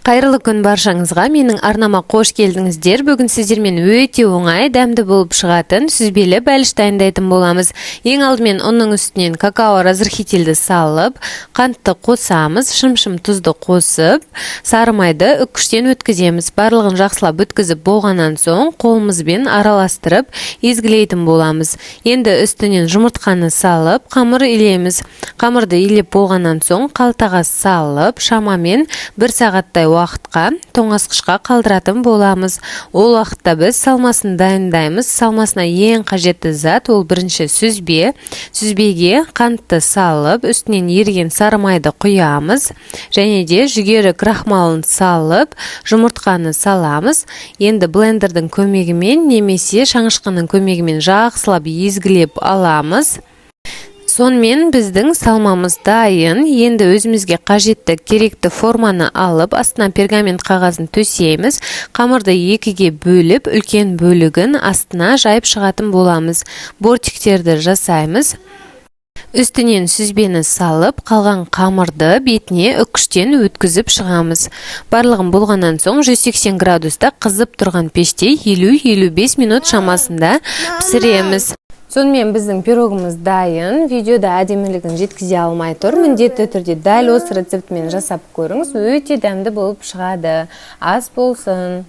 Қайырлы күн баршаңызға, менің арнама қош келдіңіздер. Бүгін сіздермен өте оңай, дәмді болып шығатын сүзбелі бәліш дайындайтын боламыз. Ең алдымен оның үстінен какао разрыхителді салып, қантты қосамыз, шым-шым тұзды қосып, сары майды үккіштен өткіземіз. Барлығын жақсылап өткізіп болғаннан соң, қолымызбен араластырып, езгілейтін боламыз. Енді үстінен жұмыртқаны салып, қамыр илеміз. Қамырды илеп болғаннан соң, қалтаға салып, шамамен 1 сағаттай уақытқа тоңазытқышқа қалдыратын боламыз. Ол уақытта біз салмасын дайындаймыз. Салмасына ең қажетті зат ол бірінші сүзбе. Сүзбеге қантты салып, үстінен еріген сары майды құямыз. Және де жүгері крахмалын салып, жұмыртқаны саламыз. Енді блендердің көмегімен немесе шаңышқының көмегімен жақсылап езгілеп аламыз. Сонымен біздің салмамыз дайын. Енді өзімізге қажетті керекті форманы алып, астына пергамент қағазын төсейміз. Қамырды екіге бөліп, үлкен бөлігін астына жайып шығатын боламыз. Бортиктерді жасаймыз. Үстінен сүзбені салып, қалған қамырды бетіне үккіштен өткізіп шығамыз. Барлығын болғаннан соң 180 градуста қызып тұрған пеште 50-55 минут шамасында пісіреміз. Сонымен біздің пирогымыз дайын. Видеода әдемілігін жеткізе алмай тұр. Міндетті түрде дәл осы рецептімен жасап көріңіз. Өте дәмді болып шығады. Ас болсын.